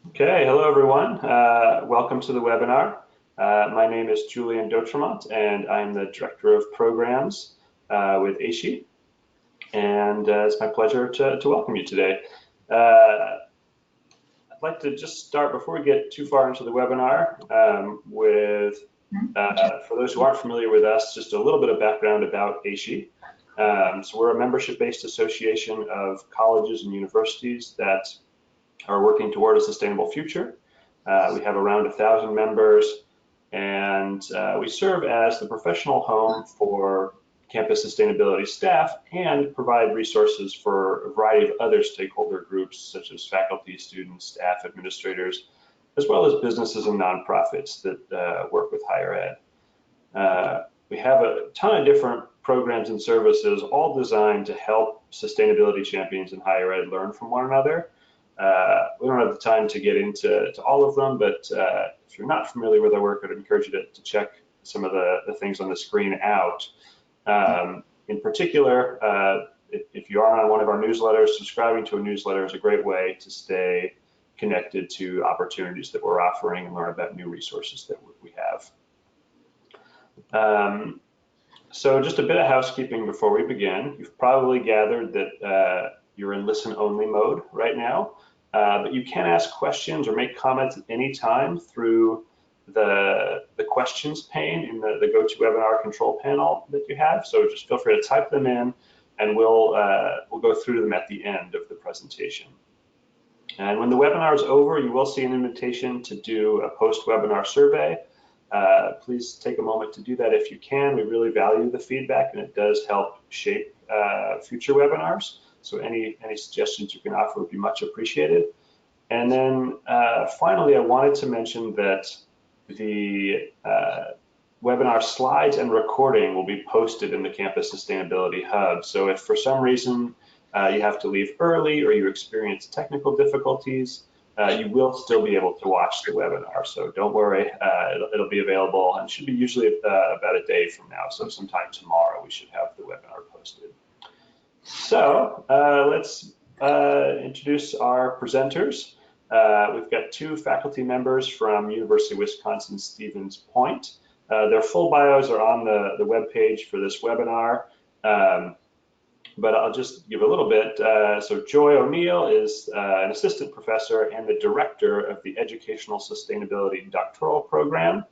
Okay, hello everyone. Welcome to the webinar. My name is Julian Dautremont and I'm the Director of Programs with ASHE. And it's my pleasure to welcome you today. I'd like to just start before we get too far into the webinar for those who aren't familiar with us, just a little bit of background about ASHE. So we're a membership-based association of colleges and universities that are working toward a sustainable future. We have around 1,000 members, and we serve as the professional home for campus sustainability staff and provide resources for a variety of other stakeholder groups, such as faculty, students, staff, administrators, as well as businesses and nonprofits that work with higher ed. We have a ton of different programs and services, all designed to help sustainability champions in higher ed learn from one another. We don't have the time to get into all of them, but if you're not familiar with our work, I'd encourage you to check some of the things on the screen out. In particular, if you are on one of our newsletters, subscribing to a newsletter is a great way to stay connected to opportunities that we're offering and learn about new resources that we have. So just a bit of housekeeping before we begin. You've probably gathered that you're in listen-only mode right now, but you can ask questions or make comments at any time through the questions pane in the GoToWebinar control panel that you have. So just feel free to type them in, and we'll go through them at the end of the presentation. And when the webinar is over, you will see an invitation to do a post-webinar survey. Please take a moment to do that if you can. We really value the feedback, and it does help shape future webinars. So any suggestions you can offer would be much appreciated. And then finally, I wanted to mention that the webinar slides and recording will be posted in the Campus Sustainability Hub. So if for some reason you have to leave early or you experience technical difficulties, you will still be able to watch the webinar. So don't worry, it'll be available, and should be usually about a day from now. So sometime tomorrow we should have the webinar posted. So let's introduce our presenters. We've got two faculty members from University of Wisconsin-Stevens Point. Their full bios are on the webpage for this webinar, but I'll just give a little bit. So Joy O'Neill is an assistant professor and the director of the Educational Sustainability Doctoral Program.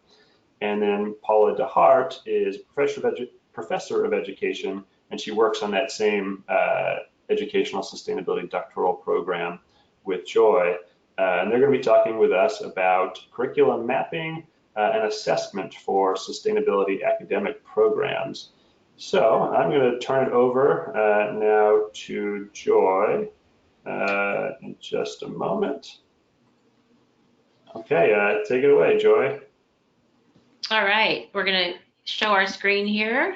And then Paula DeHart is professor of education, and she works on that same Educational Sustainability Doctoral Program with Joy. And they're going to be talking with us about curriculum mapping and assessment for sustainability academic programs. So I'm going to turn it over now to Joy in just a moment. Okay, take it away, Joy. All right, we're going to show our screen here.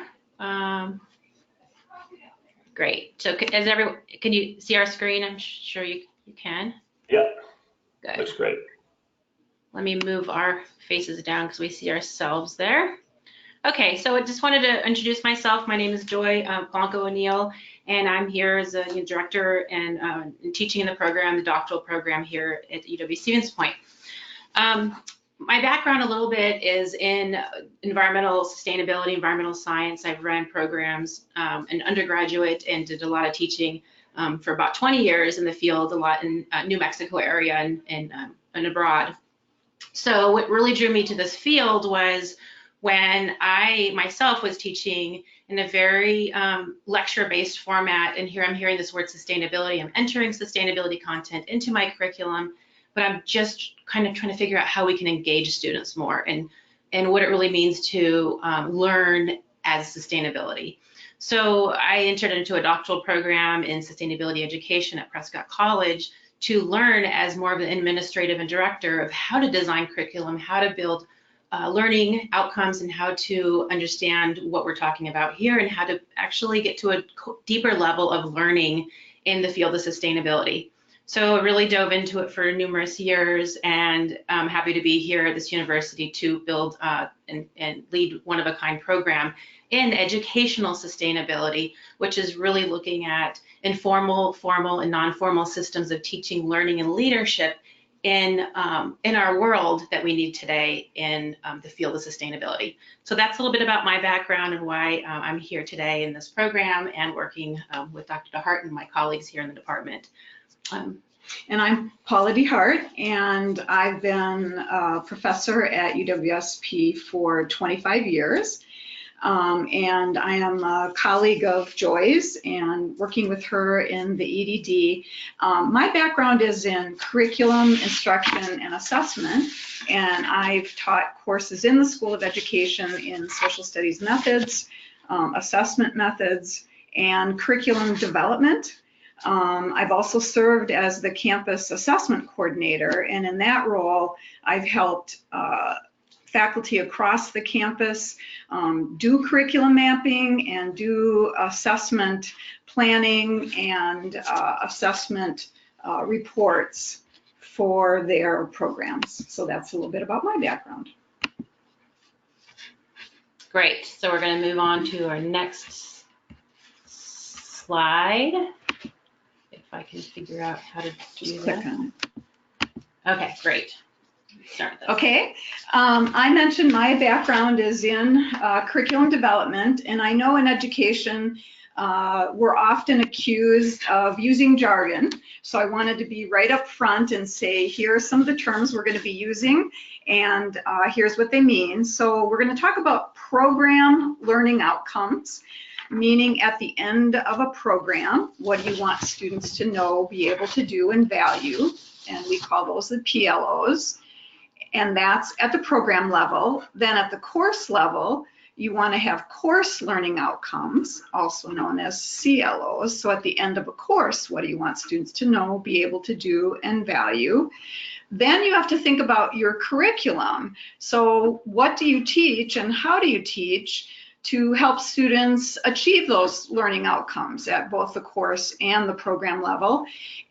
Great. So as everyone, can you see our screen? I'm sure you can. Yep. Good. Looks great. Let me move our faces down because we see ourselves there. Okay, so I just wanted to introduce myself. My name is Joy Blanco O'Neill, and I'm here as a director and teaching in the program, the doctoral program here at UW-Stevens Point. My background a little bit is in environmental sustainability, environmental science. I've run programs in undergraduate and did a lot of teaching for about 20 years in the field, a lot in New Mexico area and abroad. So what really drew me to this field was when I myself was teaching in a very lecture-based format, and here I'm hearing this word sustainability. I'm entering sustainability content into my curriculum, but I'm just kind of trying to figure out how we can engage students more and what it really means to learn as sustainability. So I entered into a doctoral program in sustainability education at Prescott College to learn as more of an administrative and director of how to design curriculum, how to build learning outcomes, and how to understand what we're talking about here and how to actually get to a deeper level of learning in the field of sustainability. So I really dove into it for numerous years, and I'm happy to be here at this university to build and lead one-of-a-kind program in educational sustainability, which is really looking at informal, formal, and non-formal systems of teaching, learning, and leadership in our world that we need today in the field of sustainability. So that's a little bit about my background and why I'm here today in this program and working with Dr. DeHart and my colleagues here in the department. And I'm Paula DeHart, and I've been a professor at UWSP for 25 years. And I am a colleague of Joy's and working with her in the EDD. My background is in curriculum, instruction, and assessment, and I've taught courses in the School of Education in social studies methods, assessment methods, and curriculum development. I've also served as the campus assessment coordinator, and in that role, I've helped faculty across the campus do curriculum mapping and do assessment planning and assessment reports for their programs. So that's a little bit about my background. Great. So we're going to move on to our next slide. If I can figure out how to do Just that. click on it. Okay, great. Start this. Okay, I mentioned my background is in curriculum development, and I know in education we're often accused of using jargon. So I wanted to be right up front and say, here are some of the terms we're going to be using, and here's what they mean. So we're going to talk about program learning outcomes, meaning at the end of a program, what do you want students to know, be able to do, and value? And we call those the PLOs. And that's at the program level. Then at the course level, you want to have course learning outcomes, also known as CLOs. So at the end of a course, what do you want students to know, be able to do, and value? Then you have to think about your curriculum. So what do you teach and how do you teach to help students achieve those learning outcomes at both the course and the program level?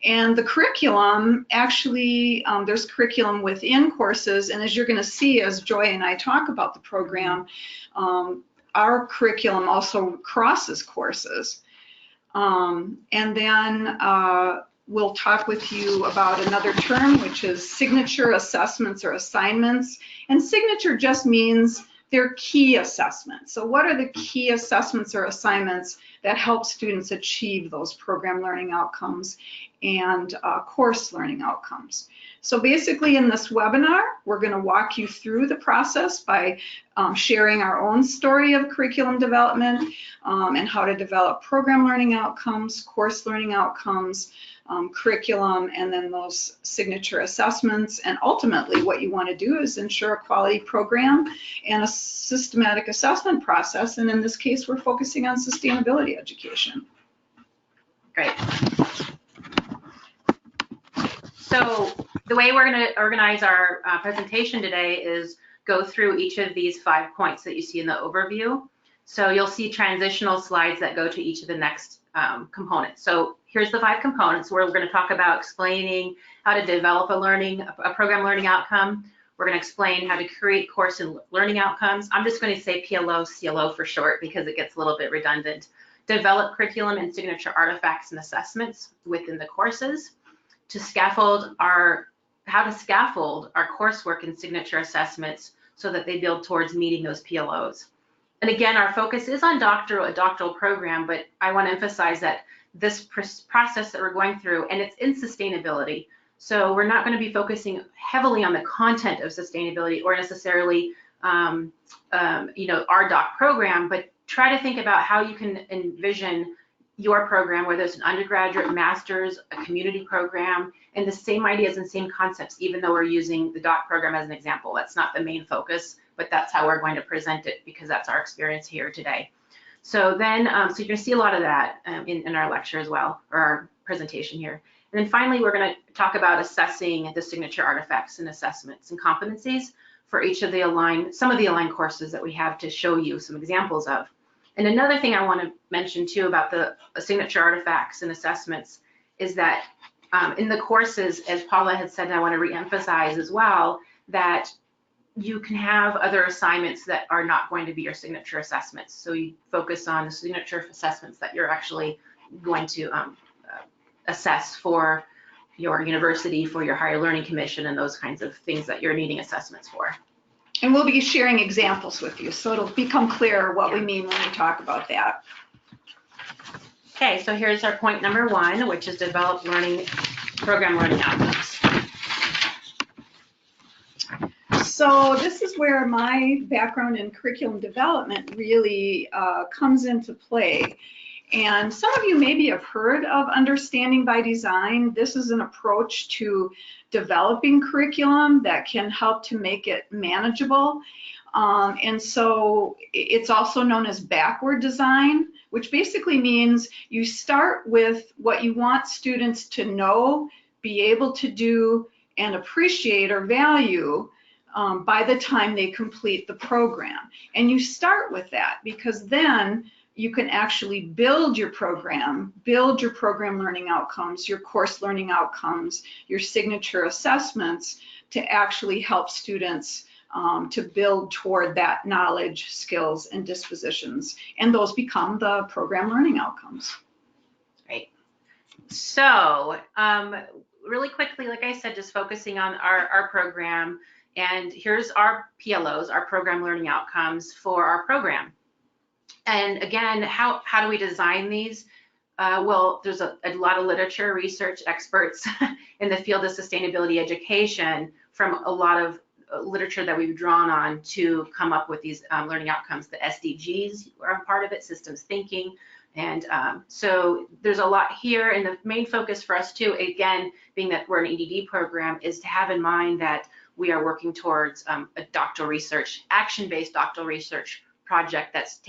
And the curriculum, actually, there's curriculum within courses, and as you're going to see as Joy and I talk about the program, our curriculum also crosses courses. And then we'll talk with you about another term, which is signature assessments or assignments. And signature just means they're key assessments. So what are the key assessments or assignments that help students achieve those program learning outcomes and course learning outcomes? So basically in this webinar, we're going to walk you through the process by sharing our own story of curriculum development and how to develop program learning outcomes, course learning outcomes, curriculum, and then those signature assessments. And ultimately what you want to do is ensure a quality program and a systematic assessment process. And in this case, we're focusing on sustainability education. Great. So the way we're going to organize our presentation today is go through each of these 5 points that you see in the overview. So you'll see transitional slides that go to each of the next components. So here's the 5 components where we're going to talk about explaining how to develop a program learning outcome. We're going to explain how to create course and learning outcomes. I'm just going to say PLO, CLO for short because it gets a little bit redundant. Develop curriculum and signature artifacts and assessments within the courses. How to scaffold our coursework and signature assessments so that they build towards meeting those PLOs. And again, our focus is on a doctoral program, but I want to emphasize that this process that we're going through, and it's in sustainability. So we're not going to be focusing heavily on the content of sustainability or necessarily, our doc program, but try to think about how you can envision your program, whether it's an undergraduate, master's, a community program, and the same ideas and same concepts, even though we're using the doc program as an example. That's not the main focus, but that's how we're going to present it because that's our experience here today. So then, so you're going to see a lot of that in our lecture as well, or our presentation here. And then finally, we're going to talk about assessing the signature artifacts and assessments and competencies for each of some of the aligned courses that we have to show you some examples of. And another thing I want to mention too about the signature artifacts and assessments is that in the courses, as Paula had said, and I want to reemphasize as well, that you can have other assignments that are not going to be your signature assessments. So you focus on the signature assessments that you're actually going to assess for your university, for your higher learning commission, and those kinds of things that you're needing assessments for. And we'll be sharing examples with you, so it'll become clear what we mean when we talk about that. Okay, so here's our point number 1, which is develop program learning outcomes. So this is where my background in curriculum development really comes into play. And some of you maybe have heard of understanding by design. This is an approach to developing curriculum that can help to make it manageable. And so it's also known as backward design, which basically means you start with what you want students to know, be able to do, and appreciate or value by the time they complete the program. And you start with that because then you can actually build your program learning outcomes, your course learning outcomes, your signature assessments to actually help students to build toward that knowledge, skills, and dispositions. And those become the program learning outcomes. Right. So really quickly, like I said, just focusing on our program. And here's our PLOs, our program learning outcomes for our program. And again, how do we design these? Well, there's a lot of literature, research, experts in the field of sustainability education from a lot of literature that we've drawn on to come up with these learning outcomes. The SDGs are a part of it, systems thinking. And so there's a lot here. And the main focus for us too, again, being that we're an EDD program, is to have in mind that we are working towards a doctoral research, action-based doctoral research project that's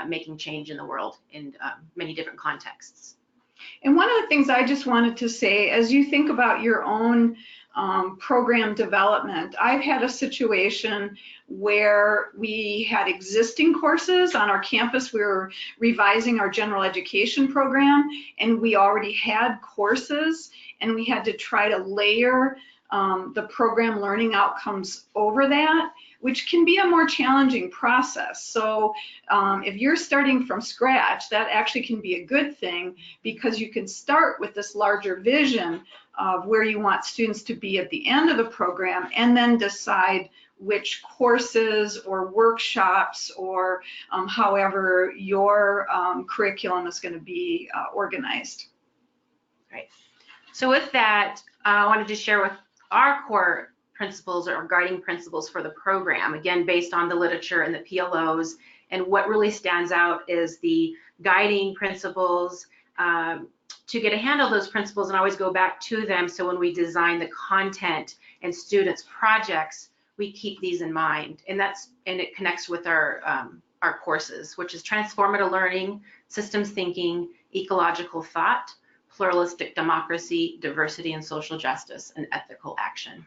making change in the world in many different contexts. And one of the things I just wanted to say, as you think about your own program development, I've had a situation where we had existing courses on our campus. We were revising our general education program, and we already had courses, and we had to try to layer the program learning outcomes over that, which can be a more challenging process. So if you're starting from scratch, that actually can be a good thing because you can start with this larger vision of where you want students to be at the end of the program and then decide which courses or workshops or however your curriculum is going to be organized. Right. So with that, I wanted to share with our core principles or guiding principles for the program, again, based on the literature and the PLOs. And what really stands out is the guiding principles. To get a handle of those principles and always go back to them, so when we design the content and students' projects, we keep these in mind. And it connects with our courses, which is transformative learning, systems thinking, ecological thought, pluralistic democracy, diversity and social justice, and ethical action.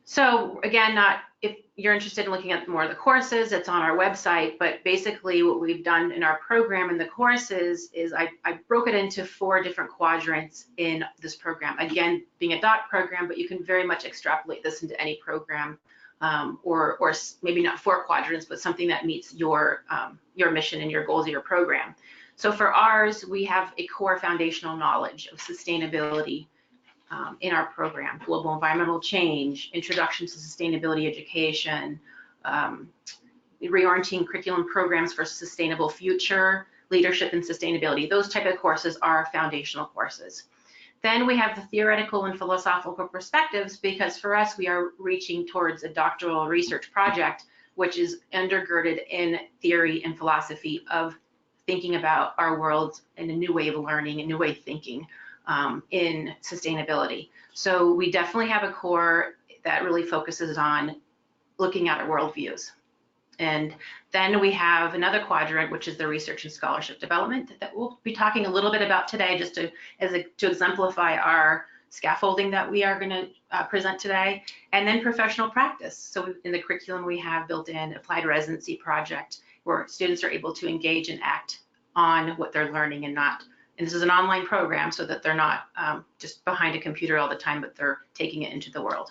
So again, if you're interested in looking at more of the courses, it's on our website, but basically what we've done in our program and the courses is I broke it into 4 different quadrants in this program. Again, being a DOC program, but you can very much extrapolate this into any program, or maybe not 4 quadrants, but something that meets your mission and your goals of your program. So for ours, we have a core foundational knowledge of sustainability in our program: global environmental change, introduction to sustainability education, reorienting curriculum programs for sustainable future, leadership and sustainability. Those type of courses are foundational courses. Then we have the theoretical and philosophical perspectives, because for us, we are reaching towards a doctoral research project, which is undergirded in theory and philosophy of thinking about our world in a new way of learning, a new way of thinking. In sustainability. So we definitely have a core that really focuses on looking at our worldviews. And then we have another quadrant, which is the research and scholarship development, that we'll be talking a little bit about today, just to exemplify our scaffolding that we are going to present today. And then professional practice. So in the curriculum, we have built in applied residency project, where students are able to engage and act on what they're learning, and this is an online program, so that they're not just behind a computer all the time, but they're taking it into the world.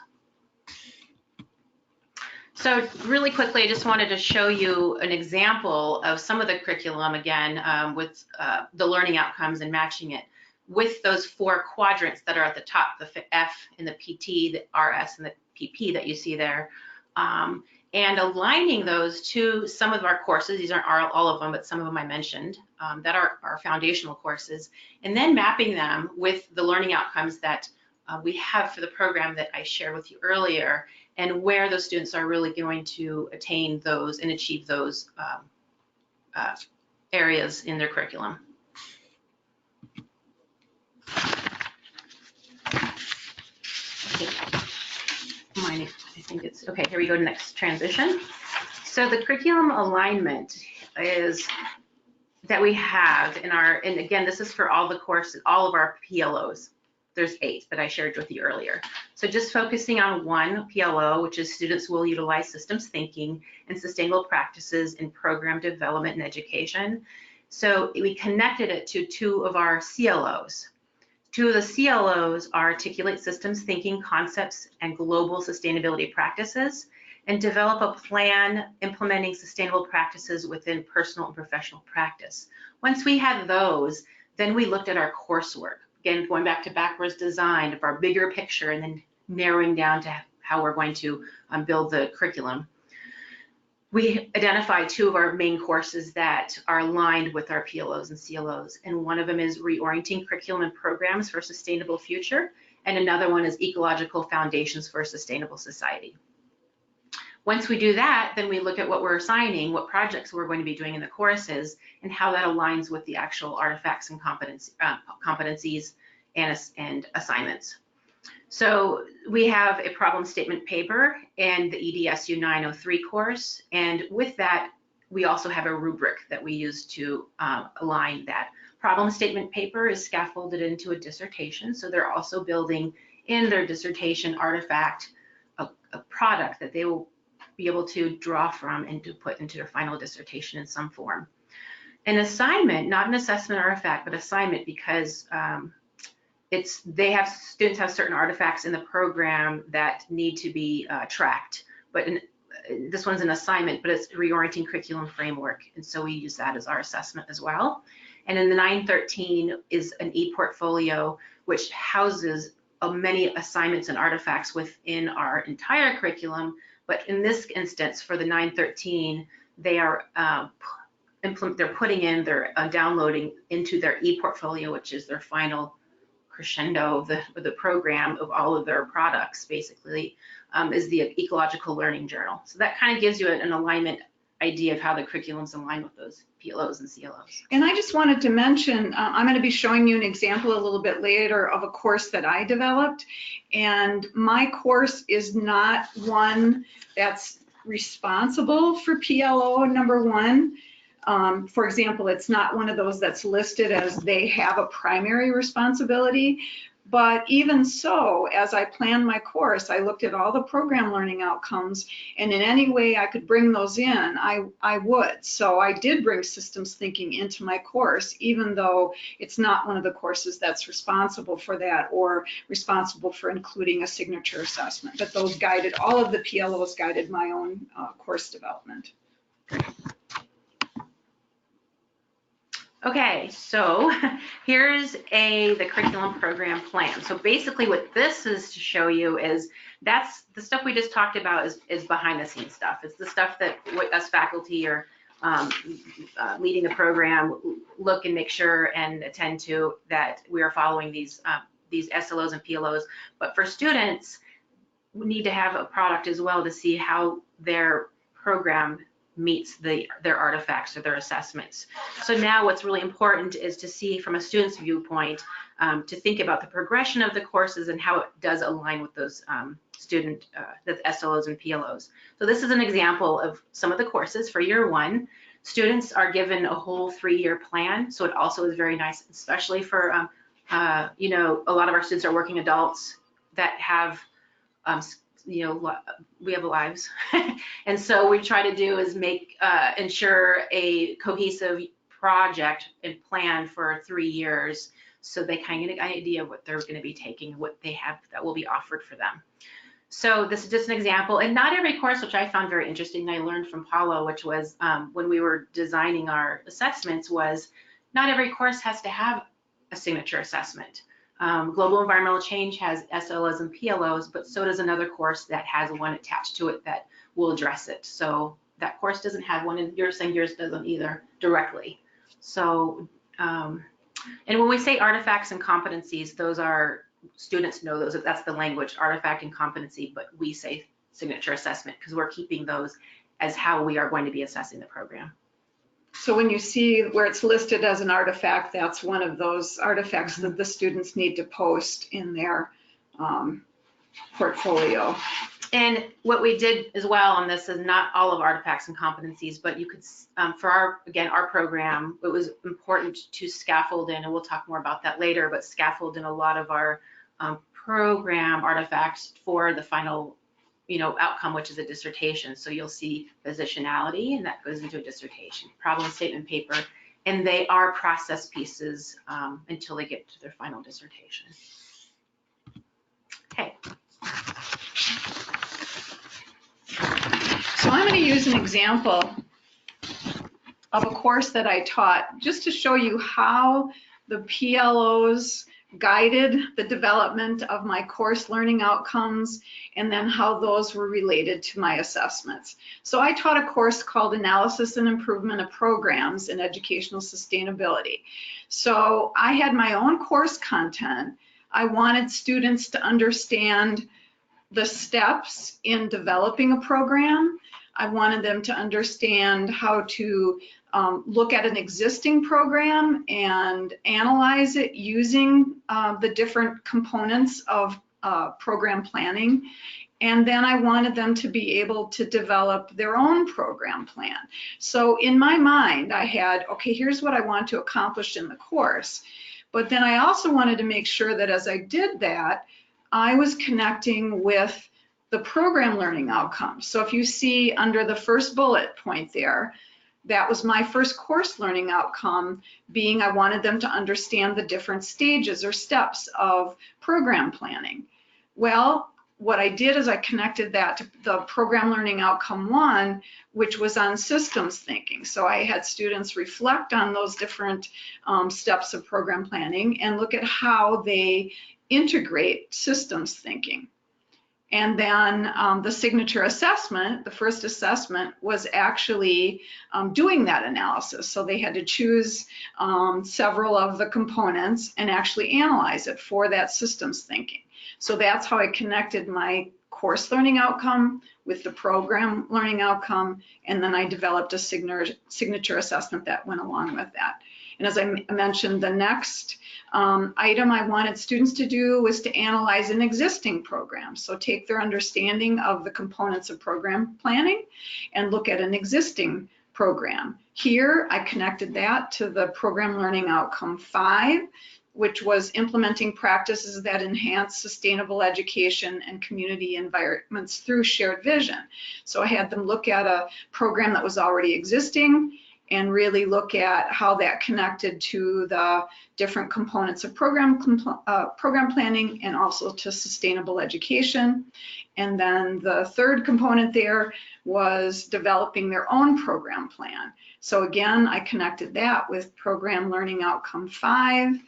So really quickly, I just wanted to show you an example of some of the curriculum again with the learning outcomes and matching it with those 4 quadrants that are at the top, the F and the PT, the RS and the PP that you see there, and aligning those to some of our courses. These aren't all of them, but some of them I mentioned that are our foundational courses, and then mapping them with the learning outcomes that we have for the program that I shared with you earlier, and where those students are really going to attain those and achieve those areas in their curriculum. I think it's, okay, here we go to next transition. So the curriculum alignment is that we have in our, and again, this is for all the courses, all of our PLOs. There's 8 that I shared with you earlier. So just focusing on one PLO, which is students will utilize systems thinking and sustainable practices in program development and education. So we connected it to 2 of our CLOs. 2 of the CLOs are articulate systems thinking concepts and global sustainability practices, and develop a plan implementing sustainable practices within personal and professional practice. Once we had those, then we looked at our coursework. Again, going back to backwards design of our bigger picture and then narrowing down to how we're going to build the curriculum. We identified 2 of our main courses that are aligned with our PLOs and CLOs, and one of them is Reorienting Curriculum and Programs for a Sustainable Future, and another one is Ecological Foundations for a Sustainable Society. Once we do that, then we look at what we're assigning, what projects we're going to be doing in the courses, and how that aligns with the actual artifacts and competencies and assignments. So we have a problem statement paper and the EDSU 903 course, and with that, we also have a rubric that we use to align that. Problem statement paper is scaffolded into a dissertation, so they're also building in their dissertation artifact a product that they will be able to draw from and to put into their final dissertation in some form. An assignment, not an assessment artifact, but assignment, because students have certain artifacts in the program that need to be tracked. But this one's an assignment, but it's reorienting curriculum framework, and so we use that as our assessment as well. And in the 913 is an e-portfolio, which houses many assignments and artifacts within our entire curriculum. But in this instance, for the 913, they are they're putting in, they're downloading into their e-portfolio, which is their final crescendo of the program of all of their products, basically, is the Ecological Learning Journal. So that kind of gives you an alignment idea of how the curriculums align with those PLOs and CLOs. And I just wanted to mention, I'm going to be showing you an example a little bit later of a course that I developed. And my course is not one that's responsible for PLO number 1. For example, it's not one of those that's listed as they have a primary responsibility. But even so, as I planned my course, I looked at all the program learning outcomes, and in any way I could bring those in, I would. So I did bring systems thinking into my course, even though it's not one of the courses that's responsible for that or responsible for including a signature assessment. But those guided, all of the PLOs guided my own course development. Okay, so here's the curriculum program plan. So basically what this is to show you is that's the stuff we just talked about is behind the scenes stuff. It's the stuff that us faculty or leading the program look and make sure and attend to, that we are following these SLOs and PLOs. But for students, we need to have a product as well to see how their program meets their artifacts or their assessments. So now what's really important is to see from a student's viewpoint, to think about the progression of the courses and how it does align with those the SLOs and PLOs. So this is an example of some of the courses for year 1. Students are given a whole 3-year plan, so it also is very nice, especially for, you know, a lot of our students are working adults that have you know, we have lives. And so we try to do is ensure a cohesive project and plan for 3 years, so they kind of get an idea of what they're going to be taking, what they have that will be offered for them. So this is just an example, and not every course, which I found very interesting, I learned from Paulo, which was when we were designing our assessments, was not every course has to have a signature assessment. Global Environmental Change has SLOs and PLOs, but so does another course that has one attached to it that will address it. So that course doesn't have one, and you're saying yours doesn't either directly. So, and when we say artifacts and competencies, those are, students know those, that's the language, artifact and competency, but we say signature assessment because we're keeping those as how we are going to be assessing the program. So when you see where it's listed as an artifact, that's one of those artifacts that the students need to post in their portfolio. And what we did as well, and this is not all of artifacts and competencies, but you could, for our, again, our program, it was important to scaffold in, and we'll talk more about that later, but scaffold in a lot of our program artifacts for the final, outcome, which is a dissertation. So you'll see positionality, and that goes into a dissertation, problem statement paper, and they are process pieces until they get to their final dissertation. Okay. So I'm going to use an example of a course that I taught just to show you how the PLOs guided the development of my course learning outcomes and then how those were related to my assessments. So I taught a course called Analysis and Improvement of Programs in Educational Sustainability. So I had my own course content. I wanted students to understand the steps in developing a program. I wanted them to understand how to look at an existing program and analyze it using the different components of program planning. And then I wanted them to be able to develop their own program plan. So in my mind, I had, okay, here's what I want to accomplish in the course. But then I also wanted to make sure that as I did that, I was connecting with the program learning outcomes. So if you see under the first bullet point there, that was my first course learning outcome, being I wanted them to understand the different stages or steps of program planning. Well, what I did is I connected that to the program learning outcome 1, which was on systems thinking. So I had students reflect on those different steps of program planning and look at how they integrate systems thinking. And then the signature assessment, the first assessment, was actually doing that analysis. So they had to choose several of the components and actually analyze it for that systems thinking. So that's how I connected my course learning outcome with the program learning outcome, and then I developed a signature assessment that went along with that. And as I mentioned, the next item I wanted students to do was to analyze an existing program. So take their understanding of the components of program planning and look at an existing program. Here, I connected that to the program learning outcome 5, which was implementing practices that enhance sustainable education and community environments through shared vision. So I had them look at a program that was already existing and really look at how that connected to the different components of program planning and also to sustainable education. And then the third component there was developing their own program plan. So again, I connected that with program learning outcome 5,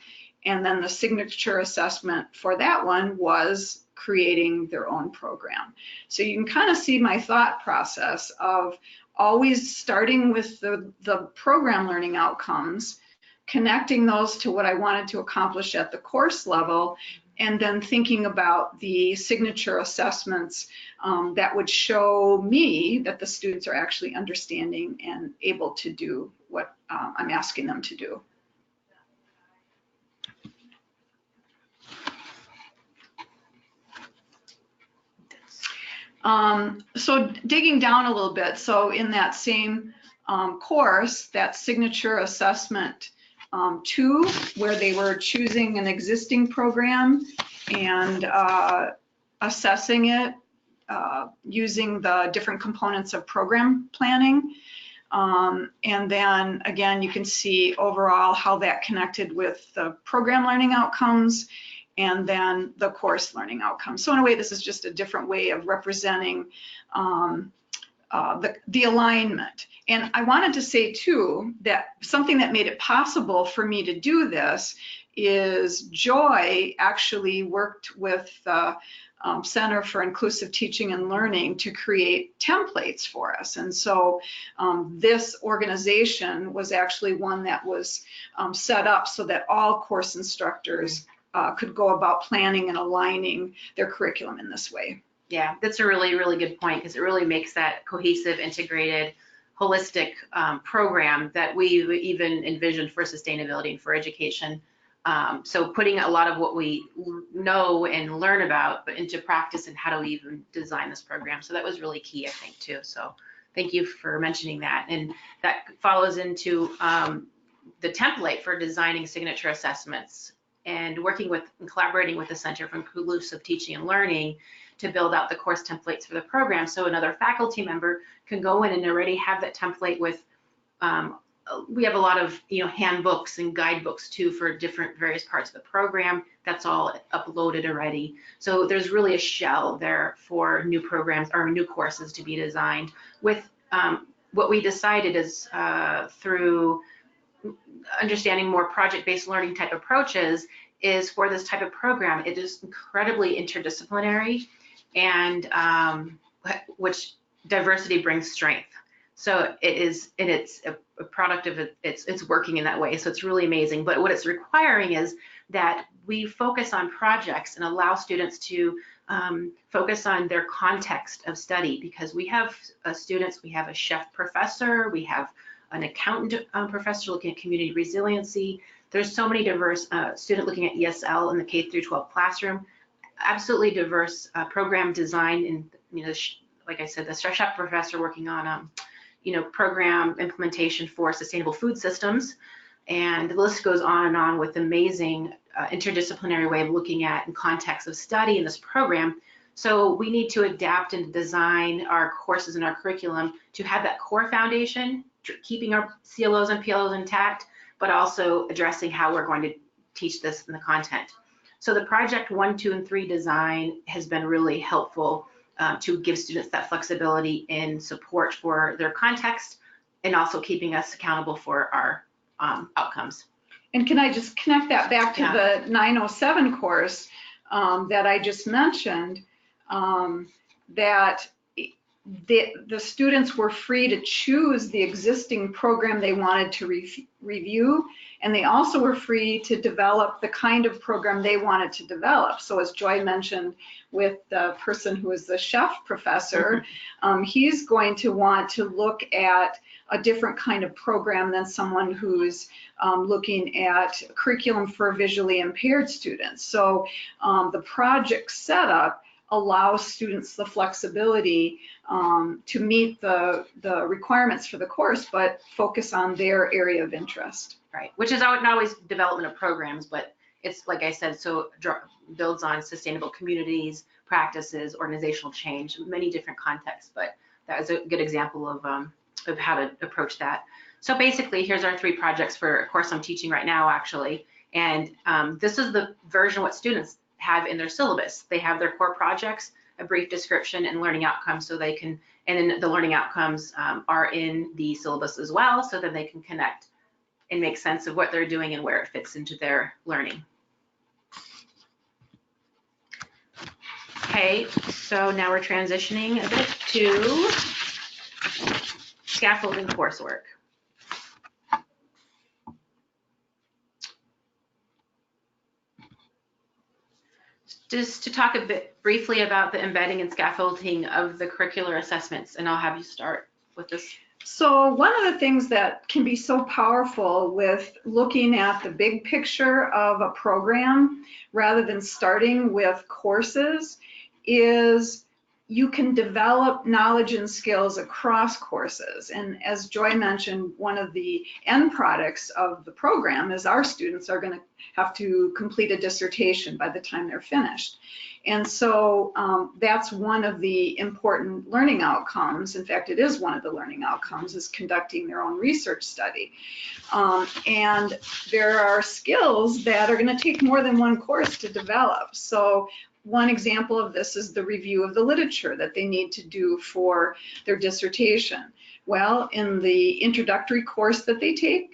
and then the signature assessment for that one was creating their own program. So you can kind of see my thought process of always starting with the program learning outcomes, connecting those to what I wanted to accomplish at the course level, and then thinking about the signature assessments that would show me that the students are actually understanding and able to do what I'm asking them to do. So digging down a little bit, so in that same course, that signature assessment 2, where they were choosing an existing program and assessing it using the different components of program planning. And then again, you can see overall how that connected with the program learning outcomes and then the course learning outcomes. So in a way, this is just a different way of representing the alignment. And I wanted to say too, that something that made it possible for me to do this is Joy actually worked with the Center for Inclusive Teaching and Learning to create templates for us. And so this organization was actually one that was set up so that all course instructors could go about planning and aligning their curriculum in this way. Yeah, that's a really, really good point, because it really makes that cohesive, integrated, holistic program that we even envisioned for sustainability and for education. So putting a lot of what we know and learn about but into practice, and how do we even design this program. So that was really key, I think, too. So thank you for mentioning that. And that follows into the template for designing signature assessments and working with and collaborating with the Center for Inclusive Teaching and Learning to build out the course templates for the program. So another faculty member can go in and already have that template with, we have a lot of handbooks and guidebooks too for different various parts of the program. That's all uploaded already. So there's really a shell there for new programs or new courses to be designed with. What we decided is through understanding more project-based learning type approaches is for this type of program, it is incredibly interdisciplinary, and which diversity brings strength. So it is, and it's a product of it, it's working in that way. So it's really amazing. But what it's requiring is that we focus on projects and allow students to focus on their context of study, because we have students, we have a chef professor, we have an accountant professor looking at community resiliency. There's so many diverse students looking at ESL in the K through 12 classroom. Absolutely diverse program design, and like I said, the chef professor working on program implementation for sustainable food systems, and the list goes on and on with amazing interdisciplinary way of looking at and context of study in this program. So we need to adapt and design our courses and our curriculum to have that core foundation, keeping our CLOs and PLOs intact, but also addressing how we're going to teach this in the content. So the project 1, 2, and 3 design has been really helpful to give students that flexibility and support for their context, and also keeping us accountable for our outcomes. And can I just connect that back to the 907 course that I just mentioned, that the students were free to choose the existing program they wanted to review, and they also were free to develop the kind of program they wanted to develop. So as Joy mentioned with the person who is the chef professor, he's going to want to look at a different kind of program than someone who's looking at curriculum for visually impaired students. So the project setup allows students the flexibility to meet the requirements for the course, but focus on their area of interest. Right, which is not always development of programs, but it's, like I said, so builds on sustainable communities, practices, organizational change, many different contexts, but that is a good example of how to approach that. So basically, here's our 3 projects for a course I'm teaching right now, actually, and this is the version what students have in their syllabus. They have their core projects, a brief description, and learning outcomes, so they can, and then the learning outcomes are in the syllabus as well, so that they can connect and make sense of what they're doing and where it fits into their learning. Okay, so now we're transitioning a bit to scaffolding coursework. Just to talk a bit briefly about the embedding and scaffolding of the curricular assessments, and I'll have you start with this. So one of the things that can be so powerful with looking at the big picture of a program rather than starting with courses is you can develop knowledge and skills across courses. And as Joy mentioned, one of the end products of the program is our students are going to have to complete a dissertation by the time they're finished. And so that's one of the important learning outcomes. In fact, it is one of the learning outcomes, is conducting their own research study. And there are skills that are going to take more than one course to develop. So one example of this is the review of the literature that they need to do for their dissertation. Well, in the introductory course that they take,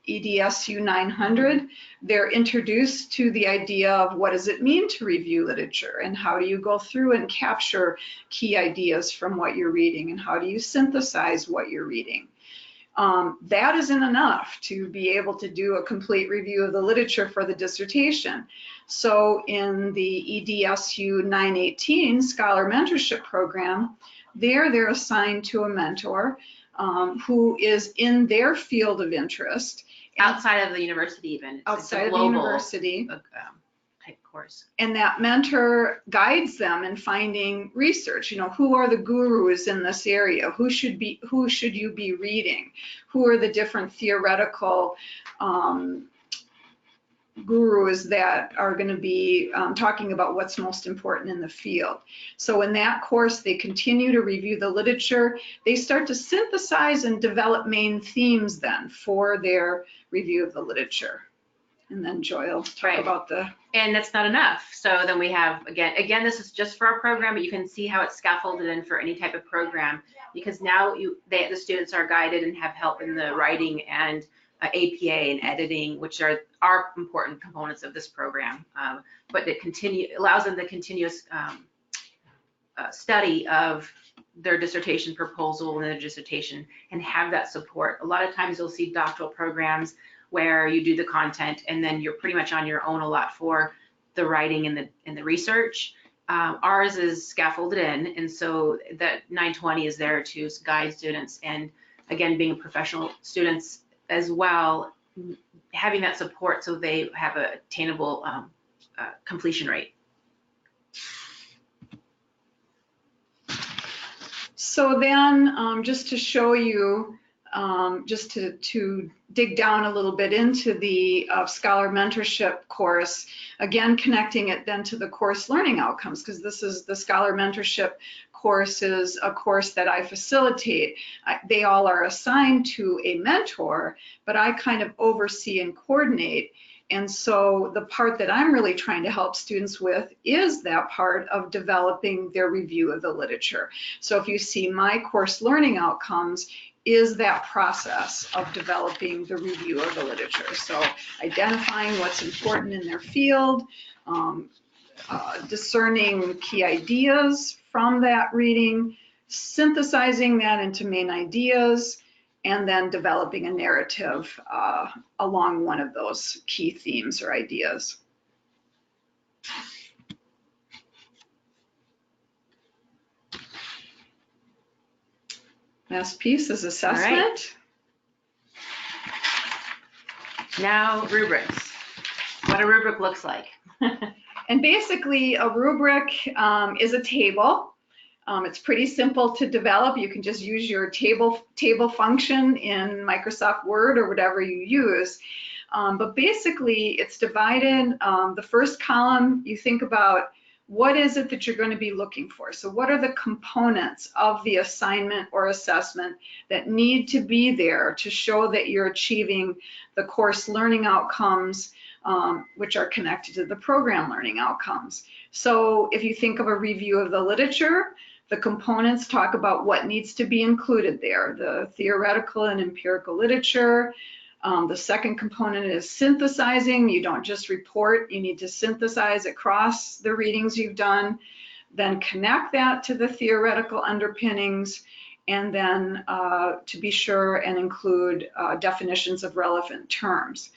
EDSU 900, they're introduced to the idea of what does it mean to review literature, and how do you go through and capture key ideas from what you're reading, and how do you synthesize what you're reading. That isn't enough to be able to do a complete review of the literature for the dissertation. So in the EDSU 918 Scholar Mentorship Program, they're assigned to a mentor who is in their field of interest. Outside of the university even. Outside of the university. Type course. And that mentor guides them in finding research. You know, who are the gurus in this area? Who should you be reading? Who are the different theoretical gurus that are going to be talking about what's most important in the field? So in that course, they continue to review the literature. They start to synthesize and develop main themes then for their review of the literature. And then Joy will talk about the... And that's not enough. So then we have, again, this is just for our program, but you can see how it's scaffolded in for any type of program, because now the students are guided and have help in the writing and APA and editing, which are important components of this program. But it allows them the continuous study of their dissertation proposal and their dissertation, and have that support. A lot of times you'll see doctoral programs where you do the content and then you're pretty much on your own a lot for the writing and the research. Ours is scaffolded in, and so that 920 is there to guide students, and again, being professional students as well, having that support so they have a attainable completion rate. So then, just to show you, just to dig down a little bit into the Scholar Mentorship course, again, connecting it then to the course learning outcomes, because this is the Scholar Mentorship course is a course that I facilitate. They all are assigned to a mentor, but I kind of oversee and coordinate. And so the part that I'm really trying to help students with is that part of developing their review of the literature. So if you see my course learning outcomes, is that process of developing the review of the literature. So identifying what's important in their field, discerning key ideas from that reading, synthesizing that into main ideas, and then developing a narrative along one of those key themes or ideas. Last piece is assessment. All right. Now rubrics. What a rubric looks like. And basically a rubric is a table. It's pretty simple to develop. You can just use your table function in Microsoft Word or whatever you use. But basically it's divided. The first column, you think about what is it that you're going to be looking for? So what are the components of the assignment or assessment that need to be there to show that you're achieving the course learning outcomes, which are connected to the program learning outcomes? So if you think of a review of the literature, the components talk about what needs to be included there, the theoretical and empirical literature. The second component is synthesizing. You don't just report, you need to synthesize across the readings you've done, then connect that to the theoretical underpinnings, and then to be sure and include definitions of relevant terms.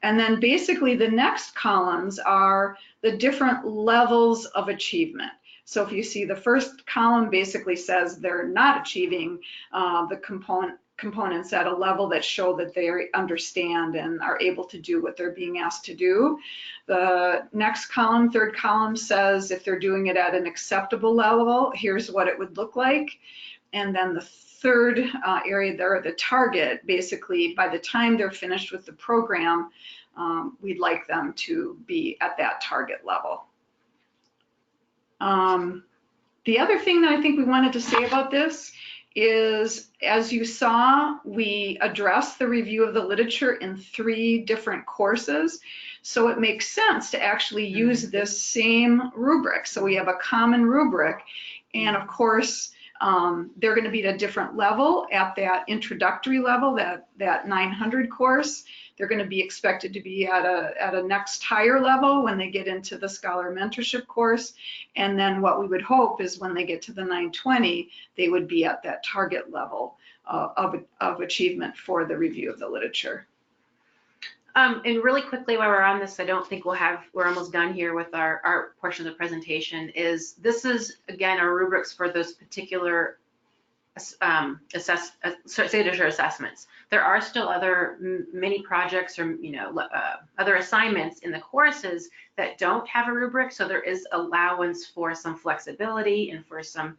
And then basically the next columns are the different levels of achievement. So if you see the first column basically says they're not achieving the component components at a level that show that they understand and are able to do what they're being asked to do. The next column, third column, says if they're doing it at an acceptable level, here's what it would look like. And then the third area there, the target, basically by the time they're finished with the program, we'd like them to be at that target level. The other thing that I think we wanted to say about this is, as you saw, we addressed the review of the literature in 3 different courses. So it makes sense to actually use this same rubric. So we have a common rubric, and of course, they're going to be at a different level at that introductory level, that 900 course. They're going to be expected to be at a next higher level when they get into the Scholar Mentorship course. And then what we would hope is when they get to the 920, they would be at that target level of achievement for the review of the literature. And really quickly while we're on this, I don't think we're almost done here with our portion of the presentation, is this is, again, our rubrics for those particular signature assessments. There are still other mini projects or other assignments in the courses that don't have a rubric, so there is allowance for some flexibility and for some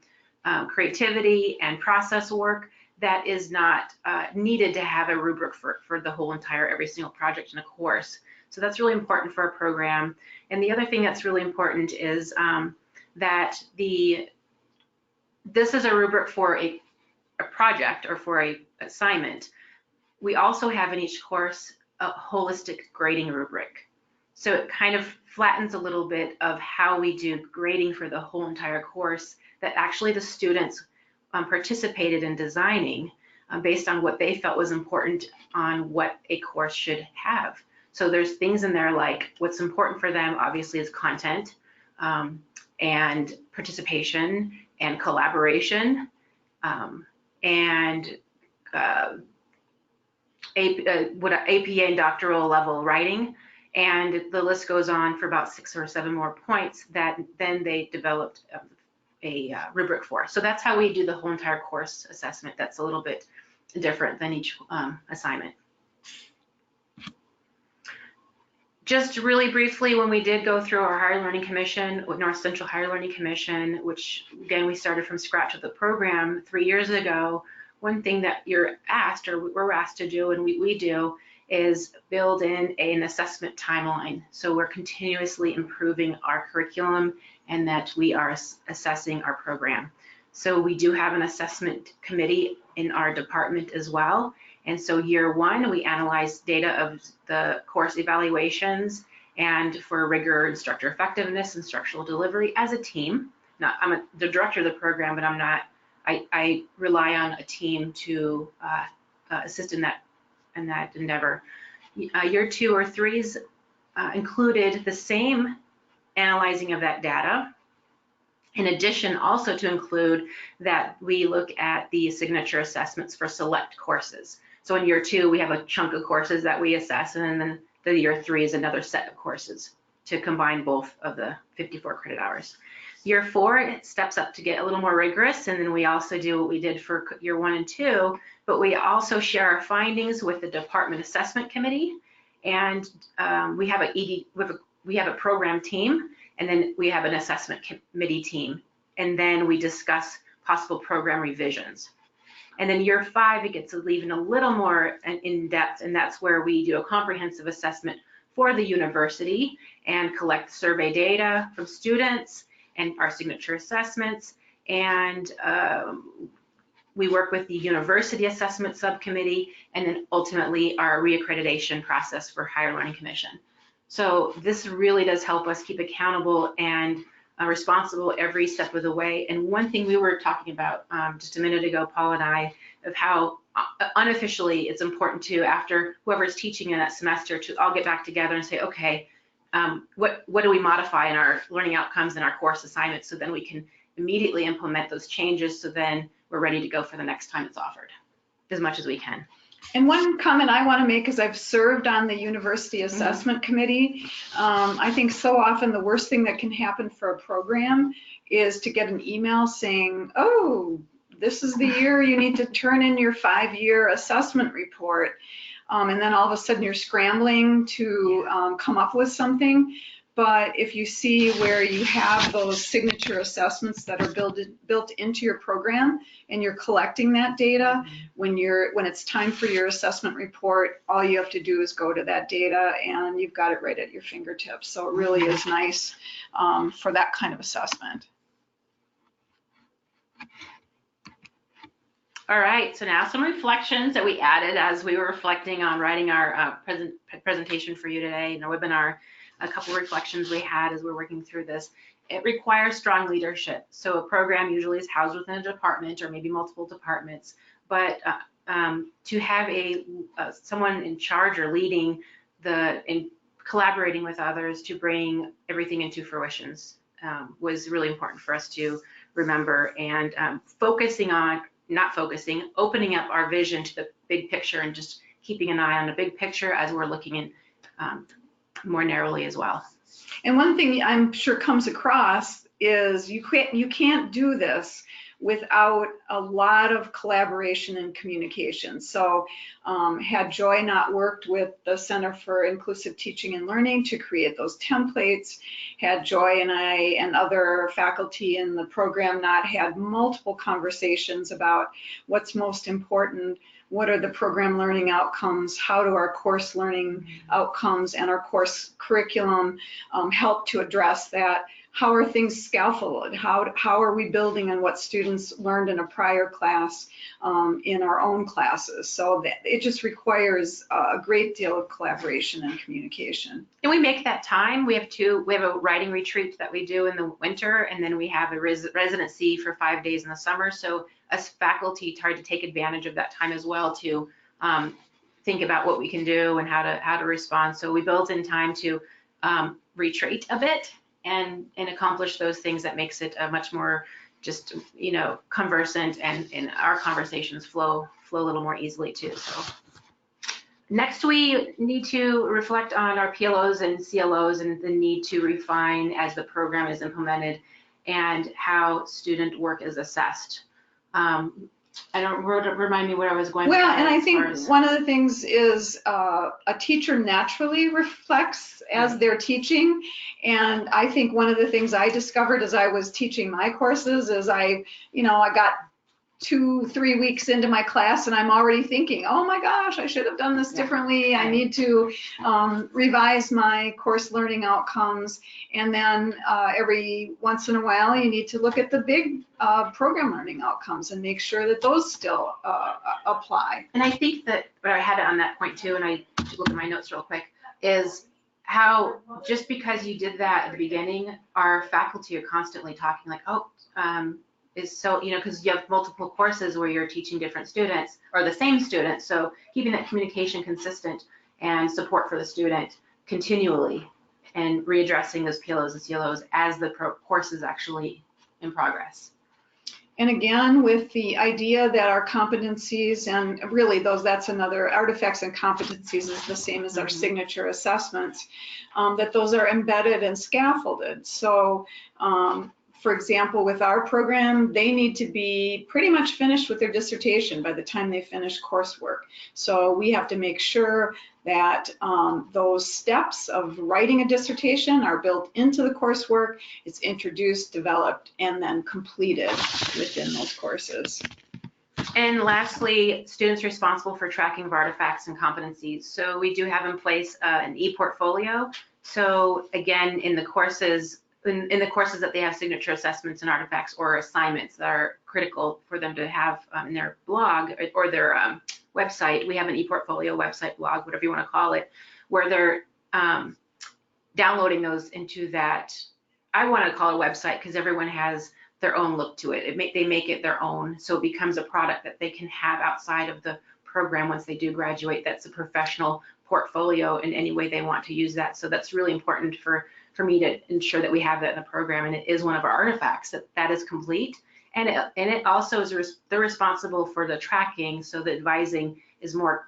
creativity and process work that is not needed to have a rubric for the whole entire every single project in a course. So that's really important for a program. And the other thing that's really important is that this is a rubric for a project or for a assignment. We also have in each course a holistic grading rubric. So it kind of flattens a little bit of how we do grading for the whole entire course that actually the students participated in designing based on what they felt was important on what a course should have. So there's things in there like what's important for them obviously is content and participation and collaboration and APA and doctoral level writing, and the list goes on for about 6 or 7 more points that then they developed a rubric for. So that's how we do the whole entire course assessment. That's a little bit different than each assignment. Just really briefly, when we did go through our Higher Learning Commission, North Central Higher Learning Commission, which again, we started from scratch with the program 3 years ago, one thing that you're asked, or we're asked to do, and we do, is build in an assessment timeline. So we're continuously improving our curriculum and that we are assessing our program. So we do have an assessment committee in our department as well. And so year 1, we analyze data of the course evaluations and for rigor, instructor effectiveness, instructional delivery as a team. Now, I'm the director of the program, but I'm not, I rely on a team to assist in that endeavor. Year 2 or 3s included the same analyzing of that data. In addition, also to include that we look at the signature assessments for select courses. So in year 2, we have a chunk of courses that we assess, and then the year 3 is another set of courses to combine both of the 54 credit hours. Year 4, it steps up to get a little more rigorous, and then we also do what we did for year 1 and 2, but we also share our findings with the Department Assessment Committee, and we have a program team, and then we have an assessment committee team, and then we discuss possible program revisions. And then year 5, it gets even a little more in depth, and that's where we do a comprehensive assessment for the university and collect survey data from students and our signature assessments, and we work with the University Assessment Subcommittee, and then ultimately our reaccreditation process for Higher Learning Commission. So this really does help us keep accountable and responsible every step of the way. And one thing we were talking about just a minute ago, Paul and I, of how unofficially it's important to, after whoever's teaching in that semester, to all get back together and say, okay, what do we modify in our learning outcomes and our course assignments, so then we can immediately implement those changes, so then we're ready to go for the next time it's offered as much as we can. And one comment I want to make is I've served on the University Assessment Committee. I think so often the worst thing that can happen for a program is to get an email saying, oh, this is the year you need to turn in your 5-year assessment report. And then all of a sudden you're scrambling to come up with something. But if you see where you have those signature assessments that are built into your program and you're collecting that data, when it's time for your assessment report, all you have to do is go to that data and you've got it right at your fingertips. So it really is nice for that kind of assessment. All right, so now some reflections that we added as we were reflecting on writing our presentation for you today in our webinar. A couple of reflections we had as we're working through this. It requires strong leadership. So a program usually is housed within a department or maybe multiple departments, but to have someone in charge or leading and collaborating with others to bring everything into fruition was really important for us to remember, and opening up our vision to the big picture and just keeping an eye on the big picture as we're looking in more narrowly as well. And one thing I'm sure comes across is you can't do this without a lot of collaboration and communication. So had Joy not worked with the Center for Inclusive Teaching and Learning to create those templates, had Joy and I and other faculty in the program not had multiple conversations about what's most important, what are the program learning outcomes, how do our course learning outcomes and our course curriculum help to address that, how are things scaffolded, how are we building on what students learned in a prior class in our own classes. So that it just requires a great deal of collaboration and communication. And we make that time. We have a writing retreat that we do in the winter, and then we have a residency for 5 days in the summer. So as faculty try to take advantage of that time as well to think about what we can do and how to respond. So we built in time to retreat a bit and accomplish those things that makes it a much more just, conversant, and our conversations flow a little more easily too. So next, we need to reflect on our PLOs and CLOs and the need to refine as the program is implemented and how student work is assessed. I don't remind me where I was going. Well, and I think one of the things is a teacher naturally reflects as they're teaching. And I think one of the things I discovered as I was teaching my courses is I got 2-3 weeks into my class and I'm already thinking, oh my gosh, I should have done this differently. I need to revise my course learning outcomes. And then every once in a while, you need to look at the big program learning outcomes and make sure that those still apply. And I think that what I had on that point too, and I should look at my notes real quick, is how just because you did that at the beginning, our faculty are constantly talking like, is so, because you have multiple courses where you're teaching different students or the same students. So keeping that communication consistent and support for the student continually and readdressing those PLOs and CLOs as the course is actually in progress. And again, with the idea that our competencies, and really that's another, artifacts and competencies is the same as our signature assessments, that those are embedded and scaffolded. So for example, with our program, they need to be pretty much finished with their dissertation by the time they finish coursework. So we have to make sure that those steps of writing a dissertation are built into the coursework. It's introduced, developed, and then completed within those courses. And lastly, students responsible for tracking of artifacts and competencies. So we do have in place an e-portfolio. So again, in the courses that they have signature assessments and artifacts or assignments that are critical for them to have in their blog or their website, we have an e-portfolio website, blog, whatever you want to call it, where they're downloading those into that, I want to call it a website because everyone has their own look to it. They make it their own, so it becomes a product that they can have outside of the program once they do graduate. That's a professional portfolio in any way they want to use that. So that's really important for me to ensure that we have that in the program, and it is one of our artifacts that is complete. And it also is they're responsible for the tracking, so the advising is more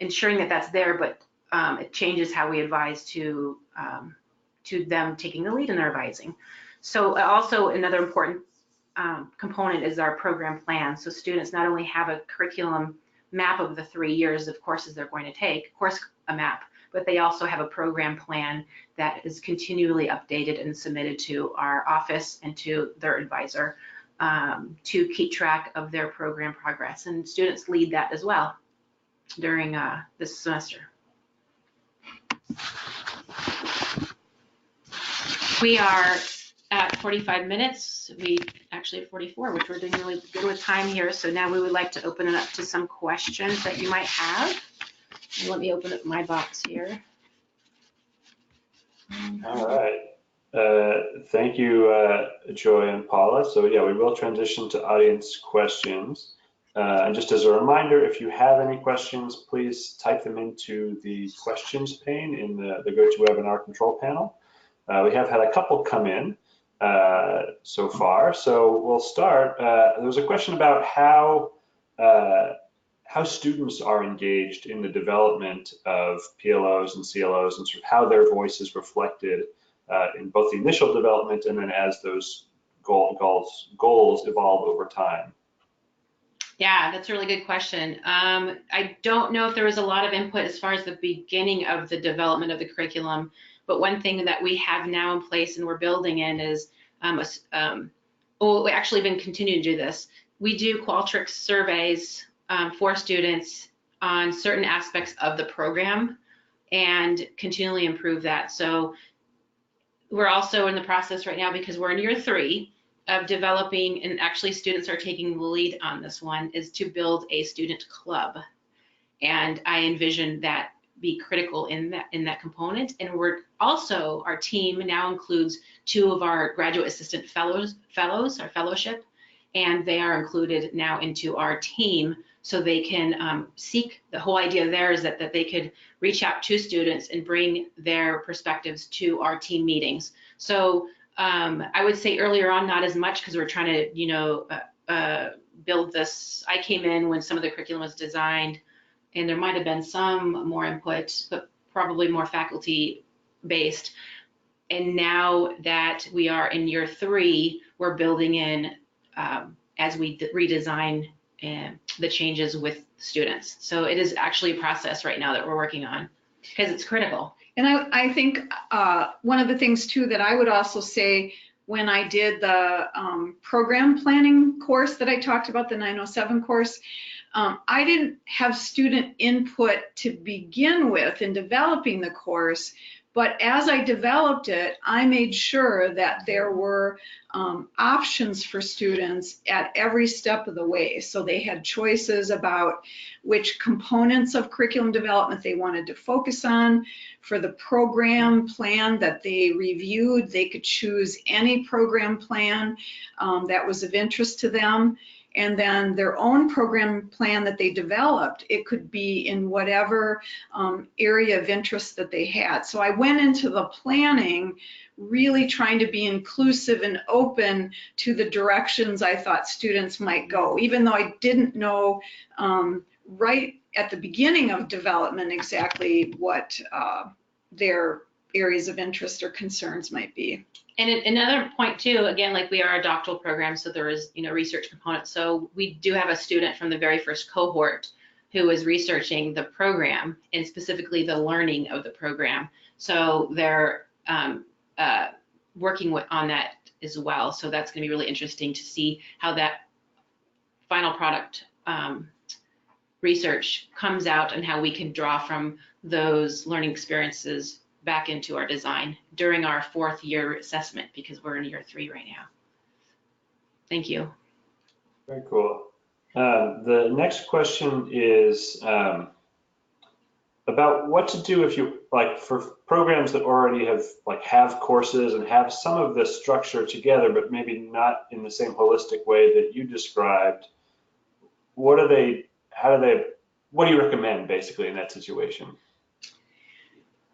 ensuring that that's there, but it changes how we advise to them taking the lead in their advising. So also another important component is our program plan. So students not only have a curriculum map of the 3 years of courses they're going to take, course a map, but they also have a program plan that is continually updated and submitted to our office and to their advisor to keep track of their program progress. And students lead that as well during this semester. We are at 45 minutes. We actually have 44, which we're doing really good with time here. So now we would like to open it up to some questions that you might have. And let me open up my box here. All right. Thank you, Joy and Paula. So yeah, we will transition to audience questions. And just as a reminder, if you have any questions, please type them into the questions pane in the GoToWebinar control panel. We have had a couple come in so far. So we'll start. There was a question about how students are engaged in the development of PLOs and CLOs and sort of how their voice is reflected in both the initial development and then as those goals evolve over time. Yeah, that's a really good question. I don't know if there was a lot of input as far as the beginning of the development of the curriculum, but one thing that we have now in place and we're building in is, we've actually been continuing to do this. We do Qualtrics surveys for students on certain aspects of the program and continually improve that. So we're also in the process right now, because we're in year 3 of developing, and actually students are taking the lead on this one, is to build a student club. And I envision that be critical in that component. And we're also, our team now includes 2 of our graduate assistant fellows, our fellowship, and they are included now into our team so they can seek. The whole idea there is that they could reach out to students and bring their perspectives to our team meetings. So I would say earlier on, not as much, because we're trying to, build this. I came in when some of the curriculum was designed, and there might have been some more input, but probably more faculty based. And now that we are in year 3, we're building in as we redesign the changes with students. So it is actually a process right now that we're working on, because it's critical. And I think one of the things too that I would also say, when I did the program planning course that I talked about, the 907 course, I didn't have student input to begin with in developing the course, but as I developed it, I made sure that there were options for students at every step of the way. So they had choices about which components of curriculum development they wanted to focus on. For the program plan that they reviewed, they could choose any program plan that was of interest to them. And then their own program plan that they developed, it could be in whatever area of interest that they had. So I went into the planning really trying to be inclusive and open to the directions I thought students might go, even though I didn't know right at the beginning of development exactly what their areas of interest or concerns might be. And another point too, again, like we are a doctoral program, so there is, research component. So we do have a student from the very first cohort who is researching the program and specifically the learning of the program. So they're working on that as well. So that's going to be really interesting to see how that final product research comes out and how we can draw from those learning experiences back into our design during our 4th year assessment, because we're in year 3 right now. Thank you. Very cool. The next question is about what to do if you, for programs that already have courses and have some of the structure together, but maybe not in the same holistic way that you described. What do you recommend basically in that situation?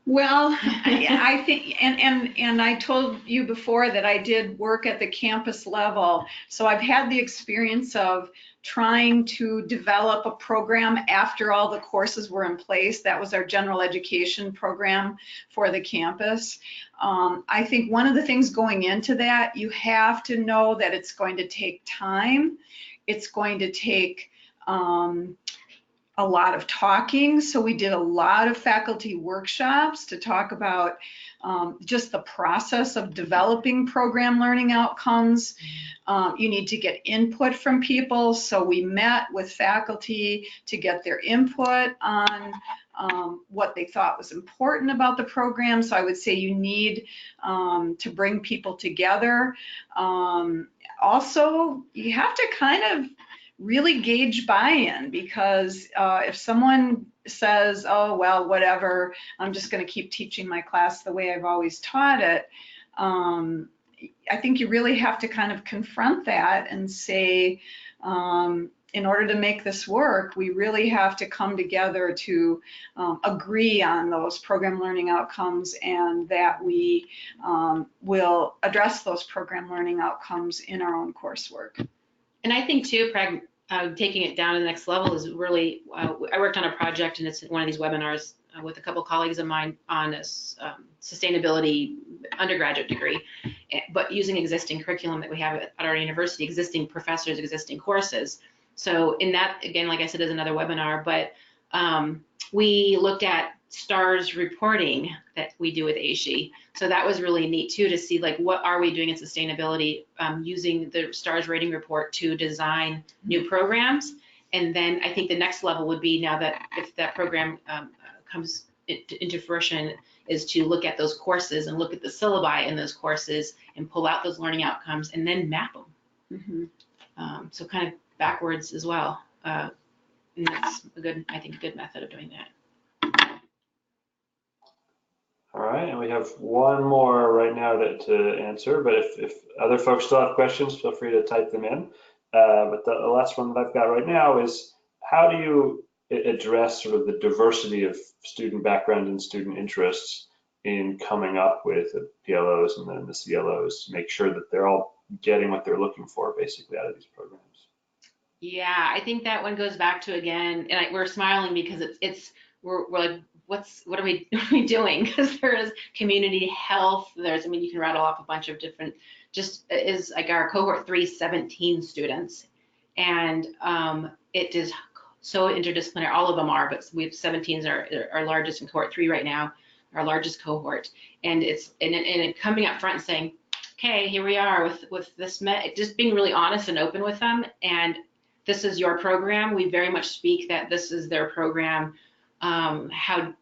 Well, I think, and I told you before that I did work at the campus level. So I've had the experience of trying to develop a program after all the courses were in place. That was our general education program for the campus. I think one of the things going into that, you have to know that it's going to take time. It's going to take, a lot of talking. So we did a lot of faculty workshops to talk about just the process of developing program learning outcomes. You need to get input from people. So we met with faculty to get their input on what they thought was important about the program. So I would say you need to bring people together. Also, you have to kind of really gauge buy-in, because if someone says, oh, well, whatever, I'm just going to keep teaching my class the way I've always taught it, I think you really have to kind of confront that and say, in order to make this work, we really have to come together to agree on those program learning outcomes, and that we will address those program learning outcomes in our own coursework. And I think too, taking it down to the next level is really, I worked on a project, and it's one of these webinars with a couple colleagues of mine on a sustainability undergraduate degree, but using existing curriculum that we have at our university, existing professors, existing courses. So in that, again, like I said, is another webinar, but we looked at STARS reporting that we do with ASHE. So that was really neat too, to see like what are we doing in sustainability using the STARS rating report to design new programs. And then I think the next level would be, now that if that program comes into fruition, is to look at those courses and look at the syllabi in those courses and pull out those learning outcomes and then map them. Mm-hmm. So kind of backwards as well. And that's a good, I think, a good method of doing that. All right, and we have one more right now to answer, but if other folks still have questions, feel free to type them in. But the last one that I've got right now is, how do you address sort of the diversity of student background and student interests in coming up with the PLOs and then the CLOs to make sure that they're all getting what they're looking for basically out of these programs? Yeah, I think that one goes back to, again, and we're smiling because we're like, what are we doing? Because there is community health. There's, I mean, you can rattle off a bunch of different, just is like our cohort 3, 17 students. And it is so interdisciplinary, all of them are, but we have 17 is our largest in cohort 3 right now, our largest cohort. And it's, and coming up front and saying, okay, here we are with this, just being really honest and open with them. And this is your program. We very much speak that this is their program. How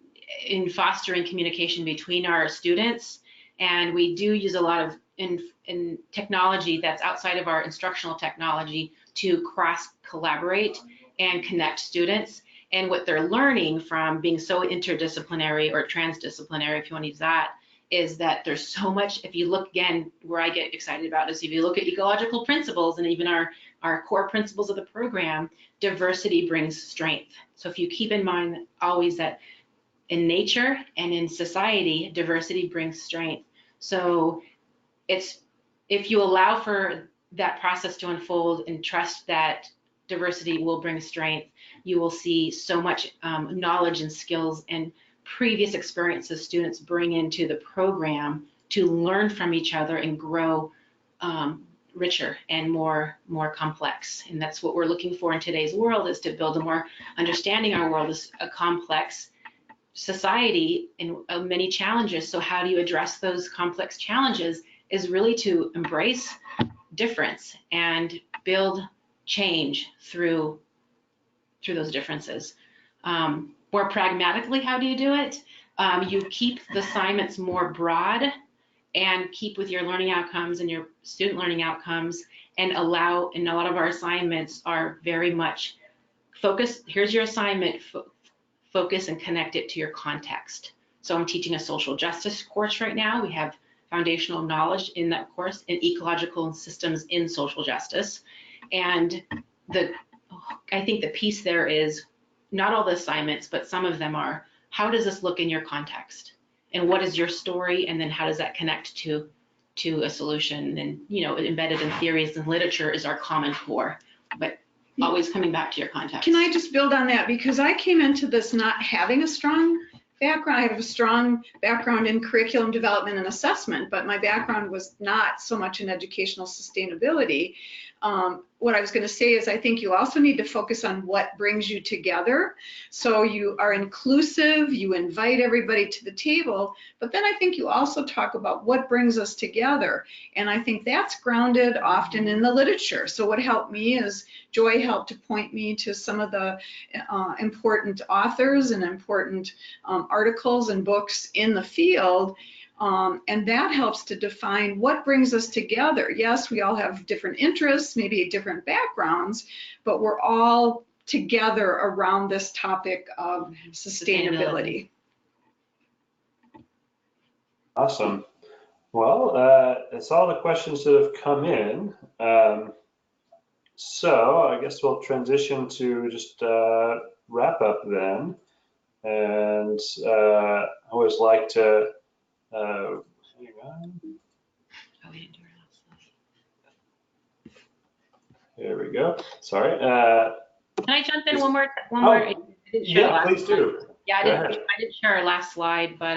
in fostering communication between our students, and we do use a lot of in technology that's outside of our instructional technology to cross collaborate and connect students, and what they're learning from being so interdisciplinary or transdisciplinary, if you want to use that, is that there's so much. If you look, again, where I get excited about is if you look at ecological principles and even our core principles of the program, diversity brings strength. So if you keep in mind always that in nature and in society, diversity brings strength. So it's, if you allow for that process to unfold and trust that diversity will bring strength, you will see so much knowledge and skills and previous experiences students bring into the program to learn from each other and grow richer and more complex. And that's what we're looking for in today's world, is to build a more understanding. Our world is a complex society and many challenges. So how do you address those complex challenges is really to embrace difference and build change through those differences. More pragmatically, how do you do it? You keep the assignments more broad and keep with your learning outcomes and your student learning outcomes, and a lot of our assignments are very much focused. Here's your assignment, focus and connect it to your context. So I'm teaching a social justice course right now. We have foundational knowledge in that course in ecological systems in social justice. And I think the piece there is not all the assignments, but some of them are, how does this look in your context? and what is your story, and then how does that connect to a solution. And embedded in theories and literature is our common core, but always coming back to your context. Can I just build on that? Because I came into this not having a strong background. I have a strong background in curriculum development and assessment, but my background was not so much in educational sustainability. What I was going to say is I think you also need to focus on what brings you together. So you are inclusive, you invite everybody to the table, but then I think you also talk about what brings us together. And I think that's grounded often in the literature. So what helped me is Joy helped to point me to some of the important authors and important articles and books in the field. And that helps to define what brings us together. Yes, we all have different interests, maybe different backgrounds, but we're all together around this topic of sustainability. Awesome. Well, that's all the questions that have come in. So I guess we'll transition to just wrap up then. And I always like to hang on. Oh, we didn't do our last slide. There we go. Sorry. Can I jump in one more? Yeah, please do. Yeah, I didn't share our last slide, but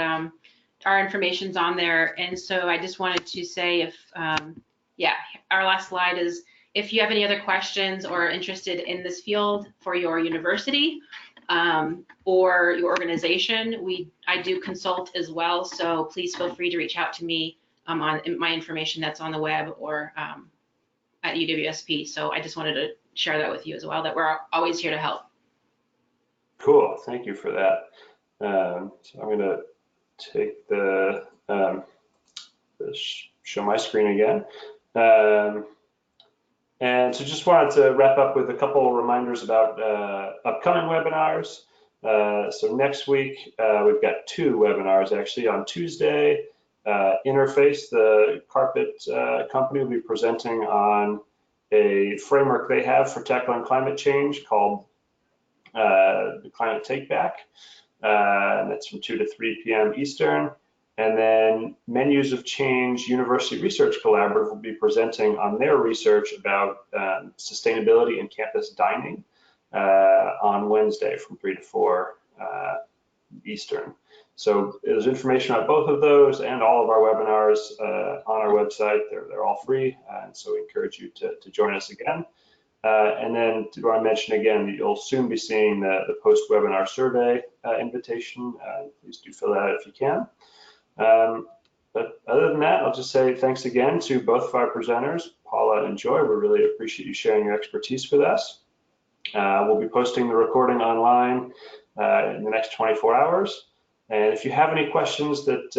our information's on there. And so I just wanted to say if, our last slide is if you have any other questions or are interested in this field for your university, or your organization, I do consult as well, so please feel free to reach out to me on my information that's on the web or at UWSP. So I just wanted to share that with you as well, that we're always here to help. Cool, thank you for that. So I'm going to take show my screen again. And so just wanted to wrap up with a couple of reminders about upcoming webinars. So next week, we've got 2 webinars actually. On Tuesday, Interface, the carpet company, will be presenting on a framework they have for tackling climate change called the Climate Take Back. And that's from 2 to 3 p.m. Eastern. And then Menus of Change University Research Collaborative will be presenting on their research about sustainability in campus dining on Wednesday from 3 to 4 Eastern. So there's information about both of those and all of our webinars on our website. They're all free, and so we encourage you to join us again. And then do I mention again that you'll soon be seeing the post-webinar survey invitation. Please do fill that out if you can. But other than that, I'll just say thanks again to both of our presenters, Paula and Joy. We really appreciate you sharing your expertise with us. We'll be posting the recording online in the next 24 hours. And if you have any questions that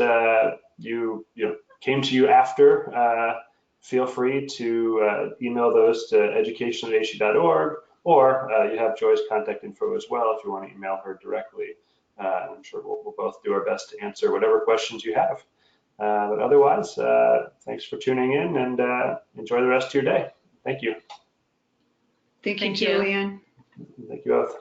came to you after, feel free to email those to education@asu.org, or you have Joy's contact info as well if you want to email her directly. I'm sure we'll both do our best to answer whatever questions you have. But otherwise, thanks for tuning in, and enjoy the rest of your day. Thank you. Thank you, Julian. Thank you both.